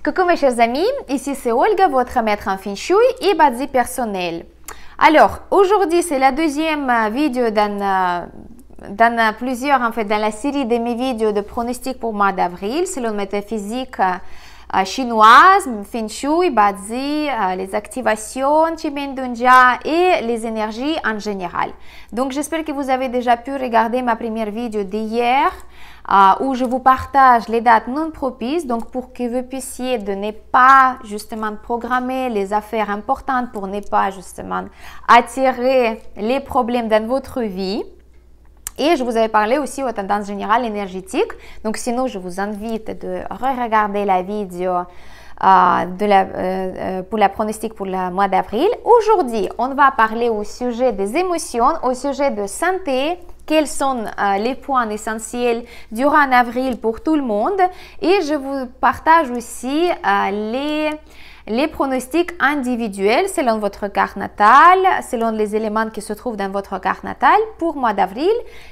Coucou mes chers amis, ici c'est Olga, votre maître en Feng Shui et Bazi personnel. Alors, aujourd'hui c'est la deuxième vidéo dans la série de mes vidéos de pronostics pour le mois d'avril, selon métaphysique chinoise, Feng Shui, Bazi, les activations, Chimendunja et les énergies en général. Donc j'espère que vous avez déjà pu regarder ma première vidéo d'hier où je vous partage les dates non propices, donc pour que vous puissiez de ne pas justement programmer les affaires importantes pour ne pas justement attirer les problèmes dans votre vie. Et je vous avais parlé aussi aux tendances générales énergétiques. Donc, sinon, je vous invite de re-regarder la vidéo pour la pronostic pour le mois d'avril. Aujourd'hui, on va parler au sujet des émotions, au sujet de santé, quels sont les points essentiels durant avril pour tout le monde. Et je vous partage aussi les pronostics individuels selon votre carte natale, selon les éléments qui se trouvent dans votre carte natale pour le mois d'avril,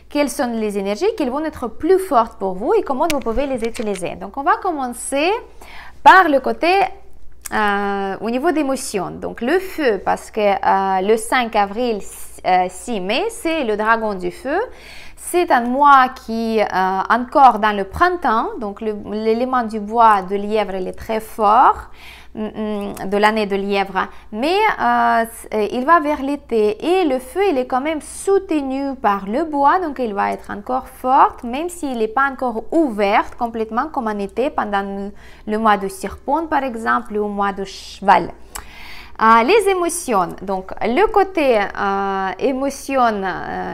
quelles sont les énergies qui vont être plus fortes pour vous et comment vous pouvez les utiliser. Donc, on va commencer par le côté au niveau d'émotion. Donc, le feu, parce que le 5 avril, 6 mai, c'est le dragon du feu. C'est un mois qui est encore dans le printemps, donc l'élément du bois de lièvre il est très fort de l'année de lièvre, mais il va vers l'été et le feu il est quand même soutenu par le bois, donc il va être encore fort même s'il n'est pas encore ouvert complètement comme en été pendant le mois de serpent par exemple ou au mois de cheval. Les émotions, donc le côté émotion,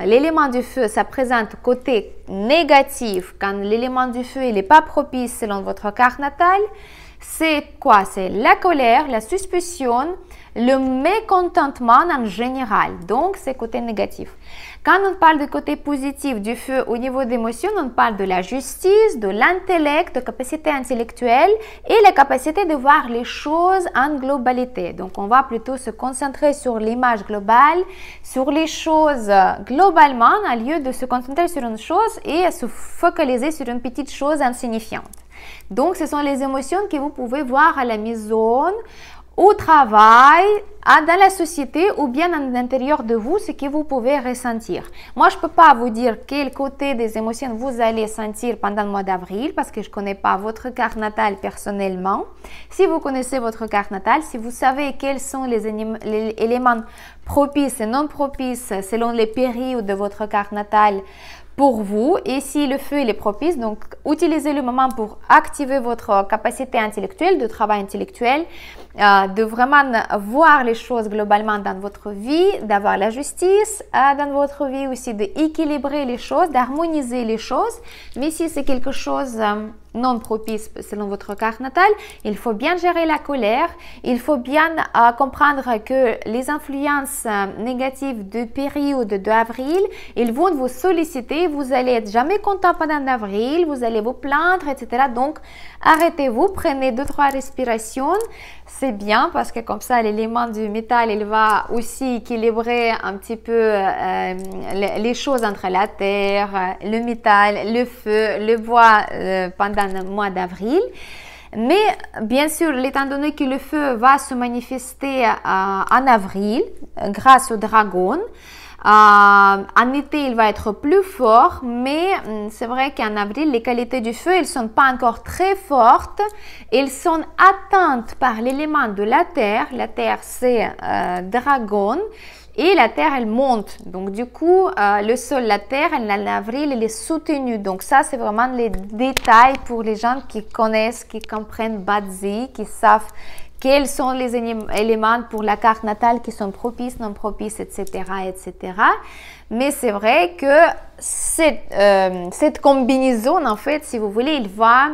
l'élément du feu, ça présente côté négatif quand l'élément du feu il n'est pas propice selon votre carte natale. C'est quoi? C'est la colère, la suspicion, le mécontentement en général. Donc, c'est côté négatif. Quand on parle de côté positif du feu au niveau d'émotion, on parle de la justice, de l'intellect, de capacité intellectuelle et la capacité de voir les choses en globalité. Donc, on va plutôt se concentrer sur l'image globale, sur les choses globalement, au lieu de se concentrer sur une chose et se focaliser sur une petite chose insignifiante. Donc, ce sont les émotions que vous pouvez voir à la maison, au travail, dans la société ou bien à l'intérieur de vous, ce que vous pouvez ressentir. Moi, je ne peux pas vous dire quel côté des émotions vous allez sentir pendant le mois d'avril parce que je ne connais pas votre carte natale personnellement. Si vous connaissez votre carte natale, si vous savez quels sont les éléments propices et non propices selon les périodes de votre carte natale, pour vous, et si le feu il est propice, donc utilisez le moment pour activer votre capacité intellectuelle, de travail intellectuel, de vraiment voir les choses globalement dans votre vie, d'avoir la justice dans votre vie aussi, d'équilibrer les choses, d'harmoniser les choses. Mais si c'est quelque chose non propice selon votre carte natale, il faut bien gérer la colère, il faut bien comprendre que les influences négatives de période d'avril, ils vont vous solliciter, vous allez être jamais content pendant avril, vous allez vous plaindre, etc. Donc, arrêtez-vous, prenez 2-3 respirations, c'est bien parce que comme ça, l'élément du métal, il va aussi équilibrer un petit peu les choses entre la terre, le métal, le feu, le bois pendant le mois d'avril. Mais bien sûr, étant donné que le feu va se manifester en avril grâce au dragon, en été, il va être plus fort, mais c'est vrai qu'en avril, les qualités du feu, elles ne sont pas encore très fortes. Elles sont atteintes par l'élément de la terre. La terre, c'est dragon. Et la terre, elle monte. Donc, du coup, le sol, la terre, en avril, elle est soutenue. Donc, ça, c'est vraiment les détails pour les gens qui connaissent, qui comprennent Bazi, qui savent quels sont les éléments pour la carte natale qui sont propices, non propices, etc., etc. Mais c'est vrai que cette combinaison, en fait, si vous voulez, il va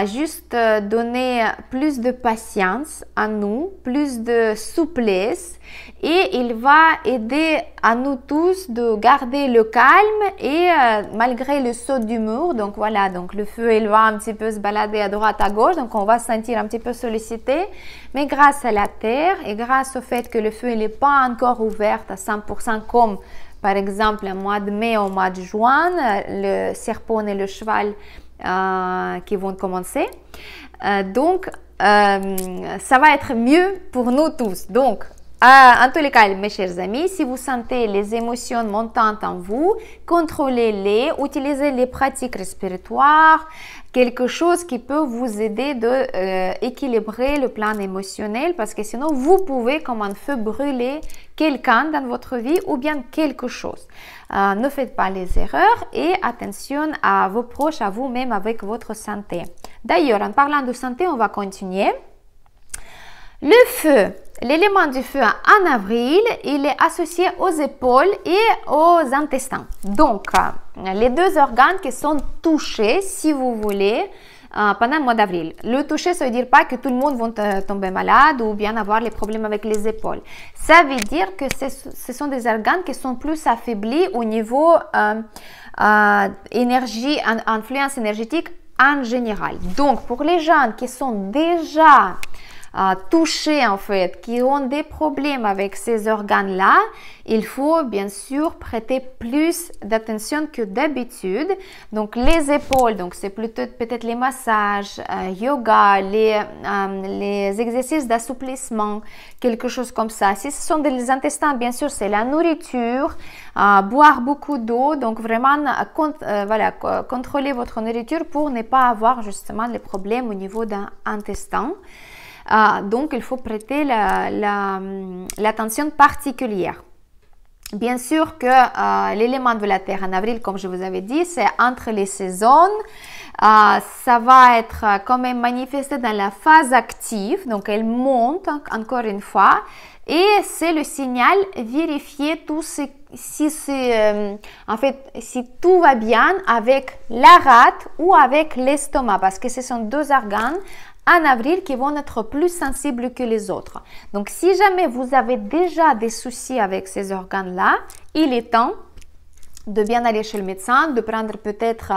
juste donner plus de patience à nous, plus de souplesse et il va aider à nous tous de garder le calme et malgré le saut d'humour, donc voilà, donc le feu il va un petit peu se balader à droite à gauche, donc on va se sentir un petit peu sollicité, mais grâce à la terre et grâce au fait que le feu il n'est pas encore ouvert à 100% comme par exemple, au mois de mai, au mois de juin, le serpent et le cheval qui vont commencer. Donc, ça va être mieux pour nous tous. Donc, en tous les cas, mes chers amis, si vous sentez les émotions montantes en vous, contrôlez-les, utilisez les pratiques respiratoires, quelque chose qui peut vous aider de équilibrer le plan émotionnel, parce que sinon, vous pouvez comme un feu brûler quelqu'un dans votre vie ou bien quelque chose. Ne faites pas les erreurs et attention à vos proches, à vous-même avec votre santé. D'ailleurs, en parlant de santé, on va continuer. Le feu, l'élément du feu en avril, il est associé aux épaules et aux intestins. Donc, les deux organes qui sont touchés, si vous voulez, pendant le mois d'avril. Le toucher, ça veut dire pas que tout le monde va tomber malade ou bien avoir les problèmes avec les épaules. Ça veut dire que ce sont des organes qui sont plus affaiblis au niveau énergie, influence énergétique en général. Donc, pour les gens qui sont déjà touchés en fait, qui ont des problèmes avec ces organes-là, il faut bien sûr prêter plus d'attention que d'habitude. Donc les épaules, donc c'est plutôt peut-être les massages, yoga, les exercices d'assouplissement, quelque chose comme ça. Si ce sont des intestins, bien sûr, c'est la nourriture, boire beaucoup d'eau, donc vraiment voilà, contrôler votre nourriture pour ne pas avoir justement les problèmes au niveau d'un intestin. Donc, il faut prêter l'attention particulière. Bien sûr que l'élément de la Terre en avril, comme je vous avais dit, c'est entre les saisons. Ça va être quand même manifesté dans la phase active, donc elle monte encore une fois. Et c'est le signal, vérifier tout en fait, si tout va bien avec la rate ou avec l'estomac, parce que ce sont deux organes en avril qui vont être plus sensibles que les autres. Donc, si jamais vous avez déjà des soucis avec ces organes-là, il est temps de bien aller chez le médecin, de prendre peut-être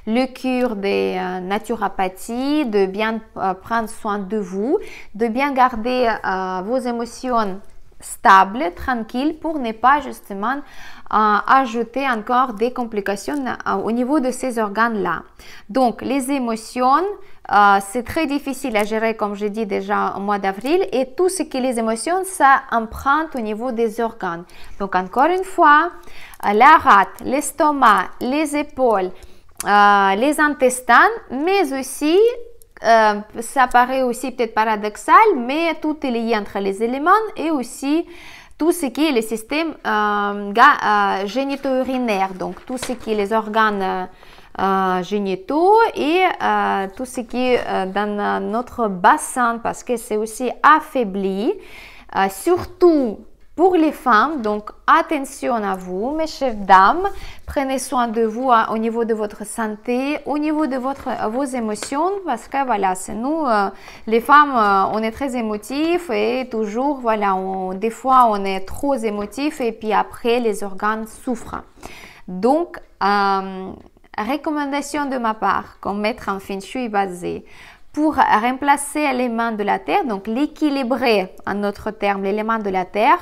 le cure des naturopathies, de bien prendre soin de vous, de bien garder vos émotions stables, tranquilles, pour ne pas justement ajouter encore des complications au niveau de ces organes-là. Donc, les émotions, c'est très difficile à gérer, comme je dis déjà au mois d'avril, et tout ce qui est les émotions, ça emprunte au niveau des organes. Donc, encore une fois, la rate, l'estomac, les épaules, les intestins, mais aussi, ça paraît aussi peut-être paradoxal, mais tout est lié entre les éléments et aussi tout ce qui est le système génito-urinaire, donc tout ce qui est les organes génitaux et tout ce qui est dans notre bassin, parce que c'est aussi affaibli, surtout pour les femmes. Donc attention à vous, mes chères dames, prenez soin de vous au niveau de votre santé, au niveau de vos émotions, parce que voilà, c'est nous les femmes, on est très émotifs et toujours voilà, des fois on est trop émotifs et puis après les organes souffrent. Donc recommandation de ma part, comme maître en feng shui basé, pour remplacer l'élément de la terre, donc l'équilibrer en autre terme, l'élément de la terre,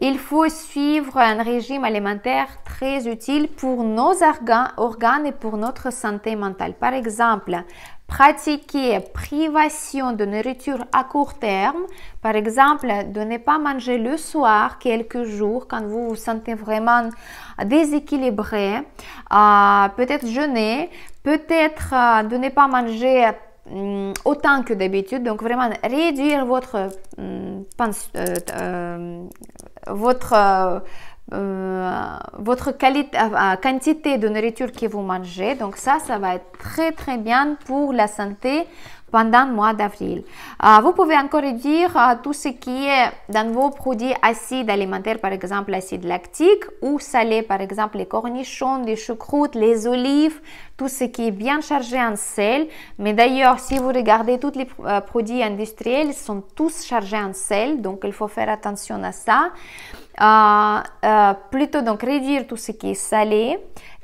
il faut suivre un régime alimentaire très utile pour nos organes et pour notre santé mentale. Par exemple, pratiquer privation de nourriture à court terme, par exemple, de ne pas manger le soir quelques jours quand vous vous sentez vraiment déséquilibré, peut-être jeûner, peut-être de ne pas manger autant que d'habitude, donc vraiment réduire votre quantité de nourriture que vous mangez. Donc ça va être très très bien pour la santé pendant le mois d'avril. Vous pouvez encore réduire tout ce qui est dans vos produits acides alimentaires, par exemple l'acide lactique ou salé, par exemple les cornichons, les choucroutes, les olives, tout ce qui est bien chargé en sel. Mais d'ailleurs, si vous regardez tous les produits industriels, ils sont tous chargés en sel, donc il faut faire attention à ça. Plutôt donc réduire tout ce qui est salé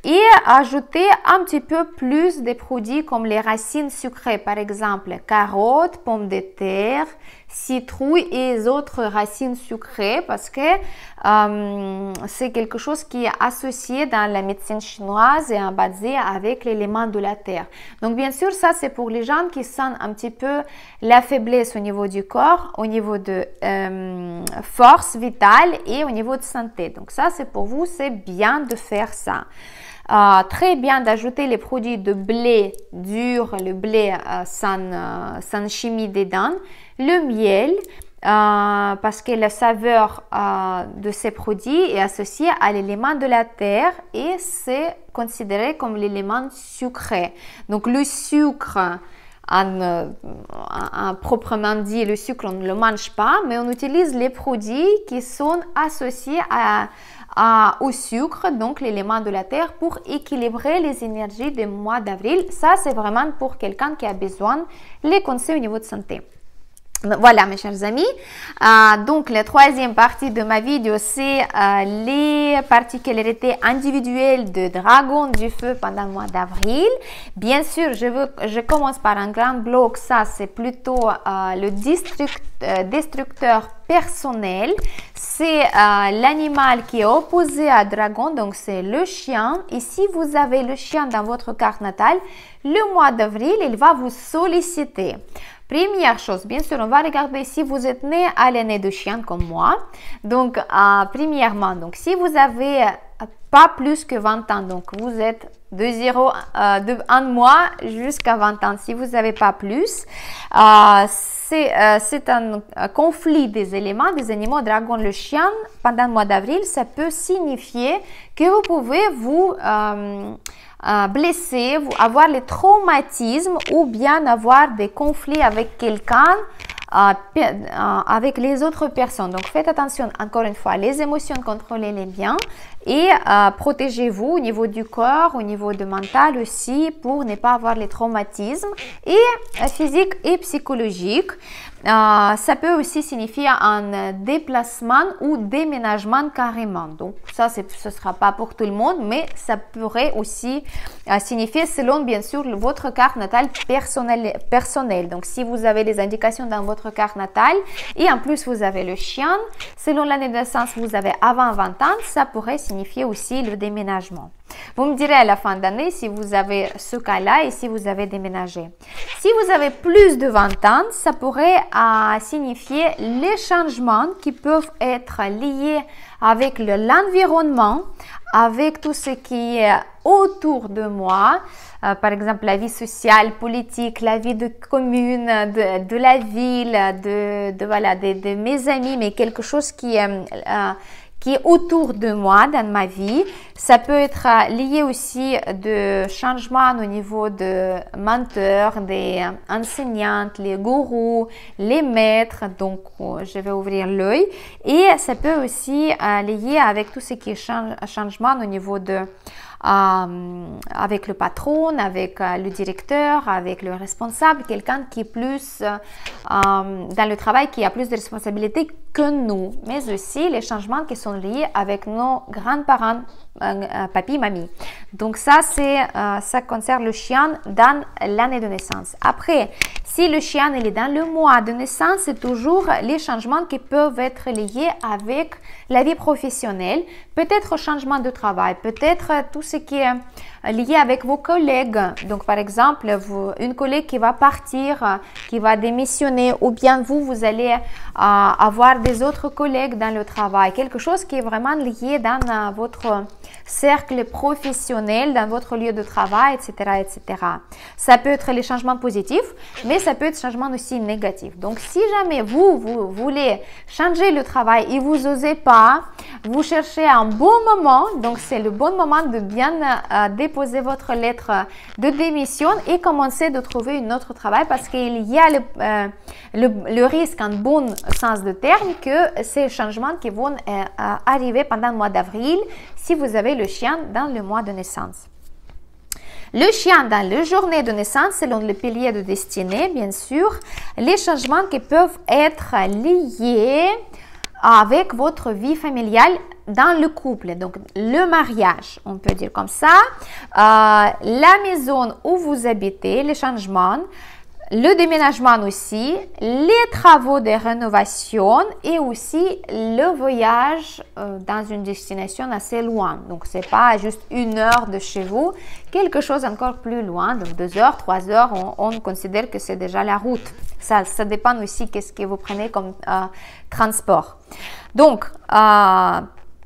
et ajouter un petit peu plus de produits comme les racines sucrées, par exemple carottes, pommes de terre, citrouilles et les autres racines sucrées parce que c'est quelque chose qui est associé dans la médecine chinoise et basé avec l'élément de la terre. Donc bien sûr, ça c'est pour les gens qui sentent un petit peu la faiblesse au niveau du corps, au niveau de force vitale et au niveau de santé. Donc ça c'est pour vous, c'est bien de faire ça. Très bien d'ajouter les produits de blé dur, le blé sans chimie dedans, le miel, parce que la saveur de ces produits est associée à l'élément de la terre et c'est considéré comme l'élément sucré. Donc le sucre, proprement dit, le sucre on ne le mange pas, mais on utilise les produits qui sont associés au sucre, donc l'élément de la terre, pour équilibrer les énergies du mois d'avril. Ça, c'est vraiment pour quelqu'un qui a besoin les conseils au niveau de santé. Voilà mes chers amis, donc la troisième partie de ma vidéo c'est les particularités individuelles de Dragon du Feu pendant le mois d'avril. Bien sûr, je commence par un grand bloc, ça c'est plutôt le destructeur personnel. C'est l'animal qui est opposé à Dragon, donc c'est le chien. Et si vous avez le chien dans votre carte natale, le mois d'avril, il va vous solliciter. Première chose, bien sûr, on va regarder si vous êtes né à l'année de chien comme moi. Donc, premièrement, donc, si vous avez pas plus que 20 ans, donc vous êtes de 1 mois jusqu'à 20 ans, si vous n'avez pas plus, c'est un conflit des éléments, des animaux, dragon, le chien, pendant le mois d'avril, ça peut signifier que vous pouvez vous blesser, avoir les traumatismes ou bien avoir des conflits avec quelqu'un, avec les autres personnes. Donc faites attention, encore une fois, les émotions, contrôlez-les bien et protégez-vous au niveau du corps, au niveau du mental aussi pour ne pas avoir les traumatismes et physiques et psychologiques. Ça peut aussi signifier un déplacement ou déménagement carrément. Donc ça, ce ne sera pas pour tout le monde, mais ça pourrait aussi signifier selon bien sûr votre carte natale personnelle. Donc si vous avez des indications dans votre carte natale et en plus vous avez le chien, selon l'année de naissance vous avez avant 20 ans, ça pourrait signifier aussi le déménagement. Vous me direz à la fin d'année si vous avez ce cas-là et si vous avez déménagé. Si vous avez plus de 20 ans, ça pourrait signifier les changements qui peuvent être liés avec l'environnement, avec tout ce qui est autour de moi, par exemple la vie sociale, politique, la vie de commune, de la ville, de mes amis, mais quelque chose qui est autour de moi dans ma vie. Ça peut être lié aussi de changements au niveau de menteurs, des enseignantes, les gourous, les maîtres. Donc, je vais ouvrir l'œil. Et ça peut aussi lié avec tout ce qui est changement au niveau de avec le patron, avec le directeur, avec le responsable, quelqu'un qui est plus dans le travail, qui a plus de responsabilités que nous, mais aussi les changements qui sont liés avec nos grands-parents, papy, mamie. Donc ça, ça concerne le chien dans l'année de naissance. Après, si le chien il est dans le mois de naissance, c'est toujours les changements qui peuvent être liés avec la vie professionnelle, peut-être changement de travail, peut-être tout ce qui est lié avec vos collègues. Donc par exemple, une collègue qui va partir, qui va démissionner, ou bien vous allez avoir des autres collègues dans le travail, quelque chose qui est vraiment lié dans votre cercle professionnel, dans votre lieu de travail, etc., etc. Ça peut être les changements positifs, mais ça peut être changements aussi négatifs. Donc, si jamais vous voulez changer le travail et vous n'osez pas, vous cherchez un bon moment, donc c'est le bon moment de bien déposer votre lettre de démission et commencer de trouver un autre travail parce qu'il y a le risque, en bon sens de terme, que ces changements qui vont arriver pendant le mois d'avril si vous avez le chien dans le mois de naissance. Le chien dans la journée de naissance, selon le pilier de destinée, bien sûr, les changements qui peuvent être liés avec votre vie familiale dans le couple, donc le mariage, on peut dire comme ça, la maison où vous habitez, les changements, le déménagement aussi, les travaux de rénovation et aussi le voyage dans une destination assez loin. Donc, ce n'est pas juste 1 heure de chez vous, quelque chose encore plus loin, donc 2 heures, 3 heures, on considère que c'est déjà la route. Ça dépend aussi qu'est-ce que vous prenez comme transport. Donc,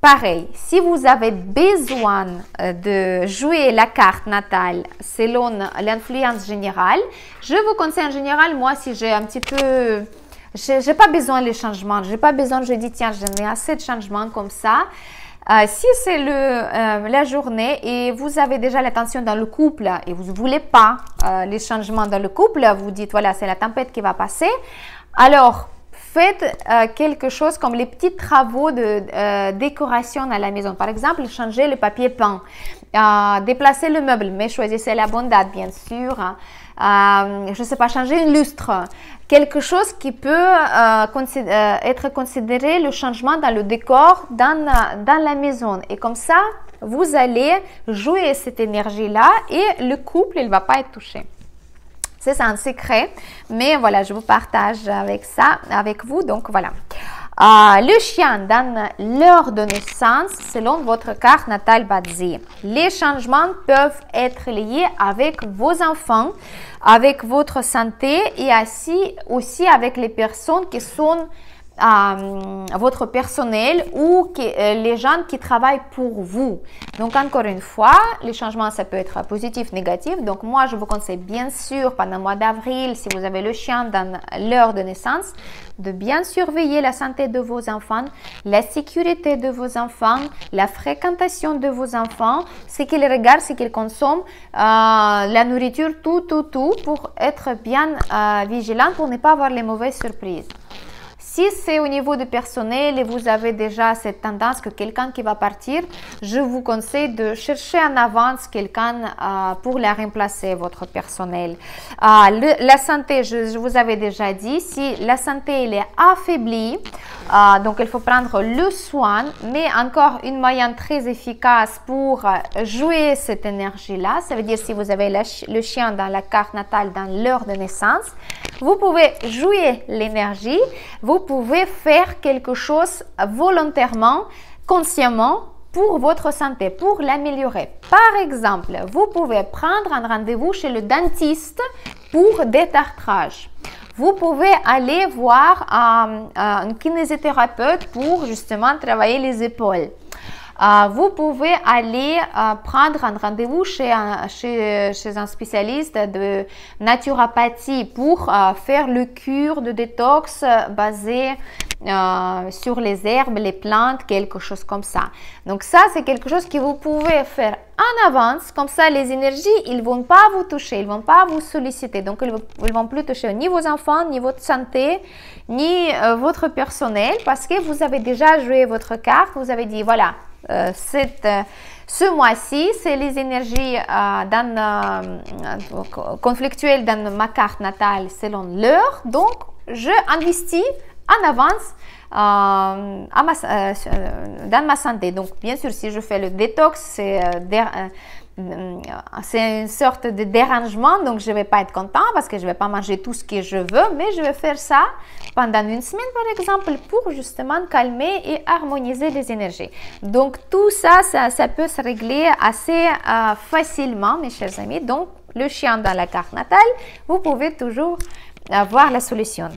pareil, si vous avez besoin de jouer la carte natale selon l'influence générale, je vous conseille en général, moi, si j'ai un petit peu, j'ai pas besoin des changements, j'ai pas besoin, je dis tiens, j'en ai assez de changements comme ça. Si c'est la journée et vous avez déjà l'attention dans le couple et vous ne voulez pas les changements dans le couple, vous dites voilà, c'est la tempête qui va passer, alors faites quelque chose comme les petits travaux de décoration à la maison. Par exemple, changer le papier peint, déplacer le meuble, mais choisissez la bonne date, bien sûr. Je ne sais pas, changer une lustre. Quelque chose qui peut être considéré le changement dans le décor dans la maison. Et comme ça, vous allez jouer cette énergie-là et le couple, il ne va pas être touché. C'est un secret, mais voilà, je vous partage avec vous. Donc voilà. Le chien dans l'heure de naissance, selon votre carte natale Bazi. Les changements peuvent être liés avec vos enfants, avec votre santé et aussi avec les personnes qui sont votre personnel ou les gens qui travaillent pour vous. Donc, encore une fois, les changements, ça peut être positif, négatif. Donc, moi, je vous conseille bien sûr, pendant le mois d'avril, si vous avez le chien dans l'heure de naissance, de bien surveiller la santé de vos enfants, la sécurité de vos enfants, la fréquentation de vos enfants, ce qu'ils regardent, ce qu'ils consomment, la nourriture, tout, pour être bien vigilant, pour ne pas avoir les mauvaises surprises. Si c'est au niveau du personnel et vous avez déjà cette tendance que quelqu'un qui va partir, je vous conseille de chercher en avance quelqu'un pour la remplacer, votre personnel. La santé, je vous avais déjà dit, si la santé elle est affaiblie, donc il faut prendre le soin, mais encore une moyen très efficace pour jouer cette énergie-là, ça veut dire si vous avez le chien dans la carte natale dans l'heure de naissance, vous pouvez jouer l'énergie, vous pouvez faire quelque chose volontairement, consciemment pour votre santé, pour l'améliorer. Par exemple, vous pouvez prendre un rendez-vous chez le dentiste pour détartrage. Vous pouvez aller voir un kinésithérapeute pour justement travailler les épaules. Vous pouvez aller prendre un rendez-vous chez un spécialiste de naturopathie pour faire le cure de détox basé sur les herbes, les plantes, quelque chose comme ça. Donc ça, c'est quelque chose que vous pouvez faire en avance. Comme ça, les énergies, ils ne vont pas vous toucher, ils ne vont pas vous solliciter. Donc, ils ne vont plus toucher ni vos enfants, ni votre santé, ni votre personnel parce que vous avez déjà joué votre carte. Vous avez dit, voilà, ce mois-ci, c'est les énergies conflictuelles dans ma carte natale selon l'heure. Donc, je investis en avance dans ma santé. Donc, bien sûr, si je fais le détox, c'est une sorte de dérangement, donc je ne vais pas être content parce que je ne vais pas manger tout ce que je veux, mais je vais faire ça pendant une semaine, par exemple, pour justement calmer et harmoniser les énergies. Donc, tout ça, ça peut se régler assez facilement, mes chers amis. Donc, le chien dans la carte natale, vous pouvez toujours avoir la solution.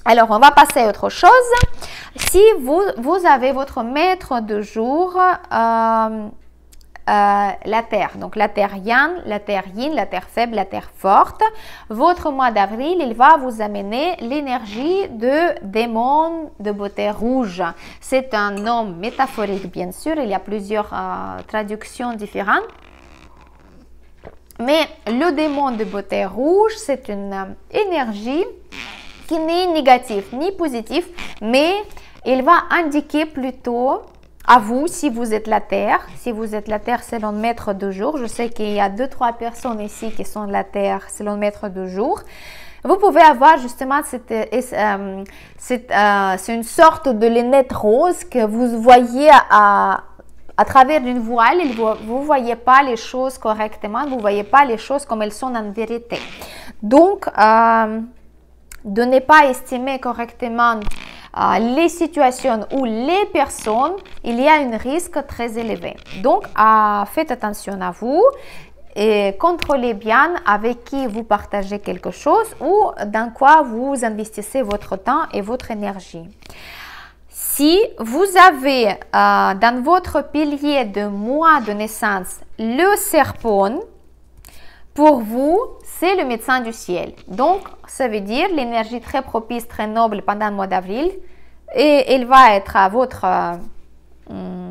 Alors, on va passer à autre chose. Si vous avez votre maître de jour, la terre, donc la terre yang, la terre yin, la terre faible, la terre forte, votre mois d'avril, il va vous amener l'énergie de démon de beauté rouge. C'est un nom métaphorique, bien sûr, il y a plusieurs traductions différentes. Mais le démon de beauté rouge, c'est une énergie qui n'est négative ni positive, mais il va indiquer plutôt à vous si vous êtes la terre. Si vous êtes la terre selon maître de jour, je sais qu'il y a 2-3 personnes ici qui sont la terre selon maître de jour. vous pouvez avoir justement c'est une sorte de lunette rose que vous voyez à travers une voile. Vous ne voyez pas les choses correctement, vous ne voyez pas les choses comme elles sont en vérité. Donc, de ne pas estimer correctement les situations ou les personnes, il y a un risque très élevé. Donc, faites attention à vous et contrôlez bien avec qui vous partagez quelque chose ou dans quoi vous investissez votre temps et votre énergie. Si vous avez dans votre pilier de mois de naissance le serpent, pour vous, c'est le médecin du ciel. Donc, ça veut dire l'énergie très propice, très noble pendant le mois d'avril. Et elle va être à votre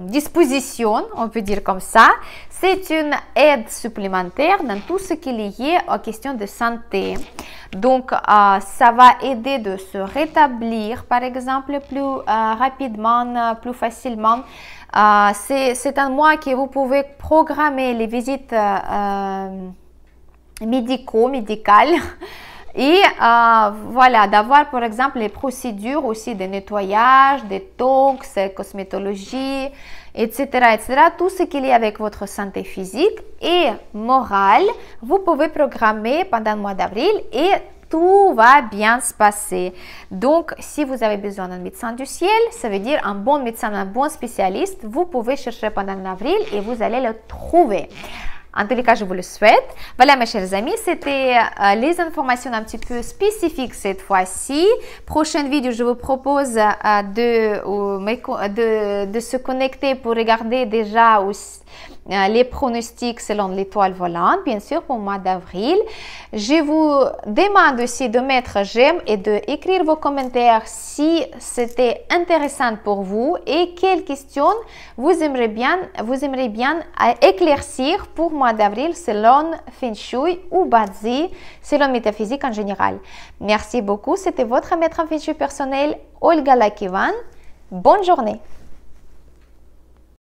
disposition, on peut dire comme ça. C'est une aide supplémentaire dans tout ce qui est lié aux questions de santé. Donc, ça va aider de se rétablir, par exemple, plus rapidement, plus facilement. C'est un mois que vous pouvez programmer les visites médicales et voilà, d'avoir par exemple les procédures aussi de nettoyage, détox, cosmétologie, etc., etc. Tout ce qui est avec votre santé physique et morale, vous pouvez programmer pendant le mois d'avril et tout va bien se passer. Donc, si vous avez besoin d'un médecin du ciel, ça veut dire un bon médecin, un bon spécialiste, vous pouvez chercher pendant l'avril et vous allez le trouver. En tous les cas, je vous le souhaite. Voilà, mes chers amis, c'était les informations un petit peu spécifiques cette fois-ci. Prochaine vidéo, je vous propose de se connecter pour regarder déjà les pronostics selon l'étoile volante, bien sûr, pour le mois d'avril. Je vous demande aussi de mettre j'aime et d'écrire vos commentaires si c'était intéressant pour vous et quelles questions vous aimeriez bien éclaircir pour le mois d'avril selon Feng Shui ou Bazi, selon métaphysique en général. Merci beaucoup. C'était votre maître en Feng Shui personnel, Olga Lakivan. Bonne journée.